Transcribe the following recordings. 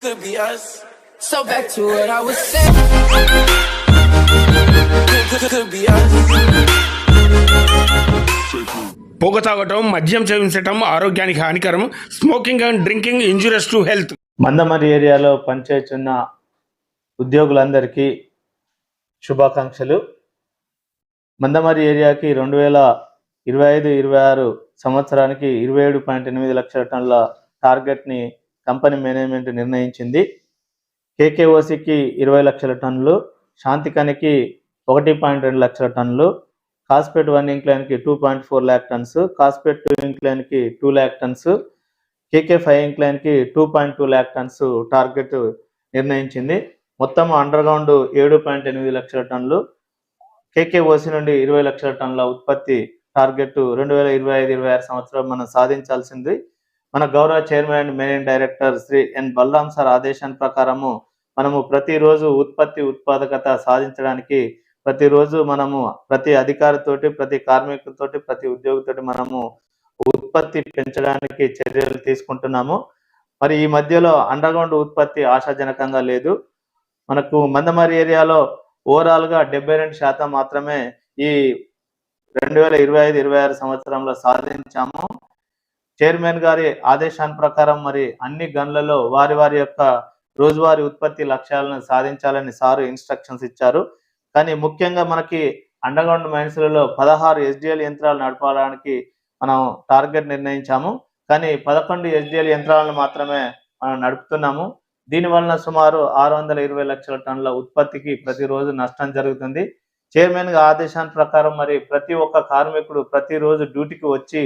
Could be us. So back to what I was saying. Could be us. పొగ తాగటం, మద్యం సేవించటం ఆరోగ్యానికి హానికరం. Smoking and drinking injurious to health. Mandamarri ఏరియాలో పనిచేస్తున్న ఉద్యోగులందరికీ శుభాకాంక్షలు. మందమరి ఏరియాకి 2025-26 సంవత్సరానికి 27.8 లక్షల టన్నుల టార్గెట్ని కంపెనీ మేనేజ్మెంట్ నిర్ణయించింది. కేకేఓసికి 20 లక్షల టన్నులు, శాంతికనికి 1.2 లక్షల టన్నులు, కాస్పేట్ 1 ఇంక్లైన్కి 2.4 ల్యాక్ టన్స్, కాస్పేట్ 2 ఇంక్లైన్కి 2 ల్యాక్ టన్స్, కేకే 5 ఇంక్లైన్కి 2.2 ల్యాక్ టన్స్ టార్గెట్ నిర్ణయించింది. మొత్తం అండర్ గ్రౌండ్ 7.8 లక్షల టన్నులు, కేకేఓసి నుండి 20 లక్షల టన్నుల ఉత్పత్తి టార్గెట్ 2025-26 సంవత్సరం మనం సాధించాల్సింది. మన గౌరవ chairman and managing director Sri N Balaram sir ఆదేశాల ప్రకారము మనము ప్రతిరోజు ఉత్పాదకత సాధించడానికి ప్రతిరోజు మనము ప్రతి అధికారితోటి, ప్రతి కార్మికులతోటి, ప్రతి ఉద్యోగితోటి మనము ఉత్పత్తి పెంచడానికి చర్యలు తీసుకుంటున్నాము. మరి ఈ మధ్యలో అండర్ గ్రౌండ్ ఉత్పత్తి ఆశాజనకంగా లేదు. మనకు మందమరి ఏరియాలో ఓవరాల్గా 72% మాత్రమే ఈ 2025-26 సంవత్సరంలో సాధించాము. చైర్మన్ గారి ఆదేశాల ప్రకారం మరి అన్ని గన్లలో వారి వారి యొక్క రోజువారీ ఉత్పత్తి లక్ష్యాలను సాధించాలని సారు ఇన్స్ట్రక్షన్స్ ఇచ్చారు. కానీ ముఖ్యంగా మనకి అండర్ గ్రౌండ్ మైన్స్లలో 16 SDL యంత్రాలు నడపడానికి మనం టార్గెట్ నిర్ణయించాము. కానీ 11 SDL యంత్రాలను మాత్రమే మనం నడుపుతున్నాము. దీనివలన సుమారు 620 లక్షల టన్నుల ఉత్పత్తికి ప్రతిరోజు నష్టం జరుగుతుంది. చైర్మన్ ఆదేశాల ప్రకారం మరి ప్రతి ఒక్క కార్మికుడు ప్రతిరోజు డ్యూటీకి వచ్చి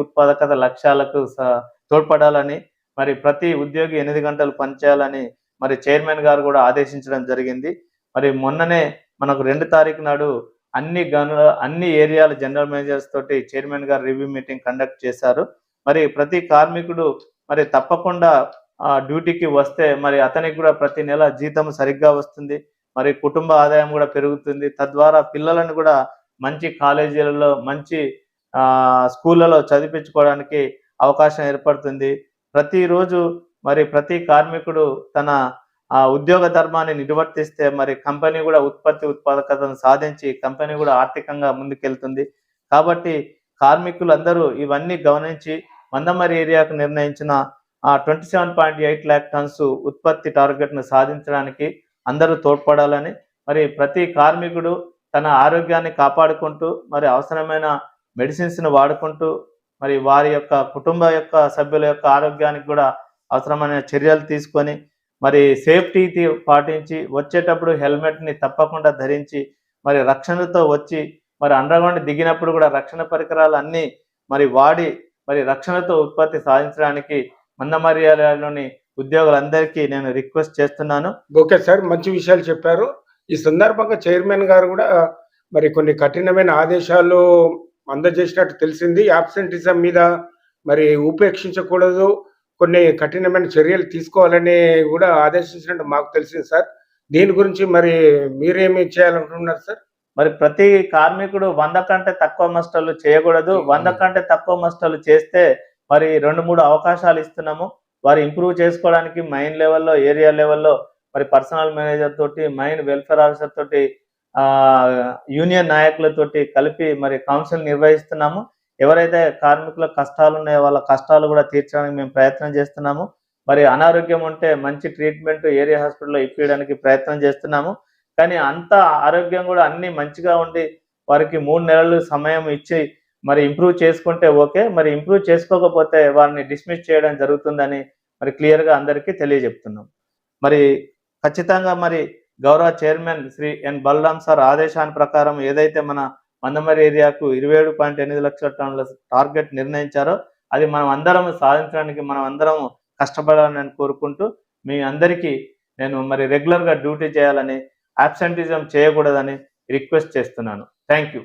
ఉత్పాదకత లక్ష్యాలకు తోడ్పడాలని, మరి ప్రతి ఉద్యోగి 8 గంటలు పనిచేయాలని మరి చైర్మన్ గారు కూడా ఆదేశించడం జరిగింది. మరి మొన్ననే మనకు 2 తారీఖు నాడు అన్ని ఏరియాల జనరల్ మేనేజర్స్ తోటి చైర్మన్ గారు రివ్యూ మీటింగ్ కండక్ట్ చేశారు. మరి ప్రతి కార్మికుడు మరి తప్పకుండా డ్యూటీకి వస్తే మరి అతనికి కూడా ప్రతి నెల జీతం సరిగ్గా వస్తుంది, మరి కుటుంబ ఆదాయం కూడా పెరుగుతుంది. తద్వారా పిల్లలను కూడా మంచి కాలేజీలలో, మంచి స్కూళ్ళలో చదివించుకోవడానికి అవకాశం ఏర్పడుతుంది. ప్రతిరోజు మరి ప్రతి కార్మికుడు తన ఉద్యోగ ధర్మాన్ని నిర్వర్తిస్తే మరి కంపెనీ కూడా ఉత్పాదకతను సాధించి కంపెనీ కూడా ఆర్థికంగా ముందుకెళ్తుంది. కాబట్టి కార్మికులందరూ ఇవన్నీ గమనించి మందమరి ఏరియాకు నిర్ణయించిన 27.8 ల్యాక్ టన్స్ ఉత్పత్తి టార్గెట్ను సాధించడానికి అందరూ తోడ్పడాలని, మరి ప్రతి కార్మికుడు తన ఆరోగ్యాన్ని కాపాడుకుంటూ మరి అవసరమైన మెడిసిన్స్ను వాడుకుంటూ మరి వారి యొక్క కుటుంబ యొక్క సభ్యుల యొక్క ఆరోగ్యానికి కూడా అవసరమైన చర్యలు తీసుకొని మరి సేఫ్టీ పాటించి వచ్చేటప్పుడు హెల్మెట్ని తప్పకుండా ధరించి మరి రక్షణతో వచ్చి మరి అండర్ గ్రౌండ్ దిగినప్పుడు కూడా రక్షణ పరికరాలు అన్నీ మరి వాడి మరి రక్షణతో ఉత్పత్తి సాధించడానికి మందమరి ఏరియాలోని ఉద్యోగులందరికీ నేను రిక్వెస్ట్ చేస్తున్నాను. ఓకే సార్, మంచి విషయాలు చెప్పారు. ఈ సందర్భంగా చైర్మన్ గారు కూడా మరి కొన్ని కఠినమైన ఆదేశాలు అందజేసినట్టు తెలిసింది. యాబ్సెంటిజం మీద మరి ఉపేక్షించకూడదు, కొన్ని కఠినమైన చర్యలు తీసుకోవాలని కూడా ఆదేశించినట్టు మాకు తెలిసింది సార్. దీని గురించి మరి మీరేమి చేయాలనుకుంటున్నారు సార్? మరి ప్రతి కార్మికుడు 100 కంటే తక్కువ మస్టర్లు చేయకూడదు. 100 కంటే తక్కువ మస్టర్లు చేస్తే మరి 2-3 అవకాశాలు ఇస్తున్నాము. వారు ఇంప్రూవ్ చేసుకోవడానికి మైన్ లెవెల్లో, ఏరియా లెవెల్లో మరి పర్సనల్ మేనేజర్ తోటి, మైన్ వెల్ఫేర్ ఆఫీసర్ తోటి, యూనియన్ నాయకులతోటి కలిపి మరి కౌన్సిల్ నిర్వహిస్తున్నాము. ఎవరైతే కార్మికుల కష్టాలు ఉన్నాయో వాళ్ళ కష్టాలు కూడా తీర్చడానికి మేము ప్రయత్నం చేస్తున్నాము. మరి అనారోగ్యం ఉంటే మంచి ట్రీట్మెంట్ ఏరియా హాస్పిటల్లో ఇప్పించడానికి ప్రయత్నం చేస్తున్నాము. కానీ అంత ఆరోగ్యం కూడా అన్ని మంచిగా ఉండి వారికి 3 నెలలు సమయం ఇచ్చి మరి ఇంప్రూవ్ చేసుకుంటే ఓకే, మరి ఇంప్రూవ్ చేసుకోకపోతే వారిని డిస్మిస్ చేయడం జరుగుతుందని మరి క్లియర్గా అందరికీ తెలియజెప్తున్నాం. మరి ఖచ్చితంగా మరి గౌరవ chairman Shri N Balaram sir ఆదేశాల ప్రకారం ఏదైతే మన మందమరి ఏరియాకు 27.8 లక్షల టన్నుల టార్గెట్ నిర్ణయించారో అది మనం అందరం సాధించడానికి మనం అందరం కష్టపడాలని కోరుకుంటూ మీ అందరికీ నేను మరి రెగ్యులర్గా డ్యూటీ చేయాలని, అబ్సెంటిజం చేయకూడదని రిక్వెస్ట్ చేస్తున్నాను. Thank you.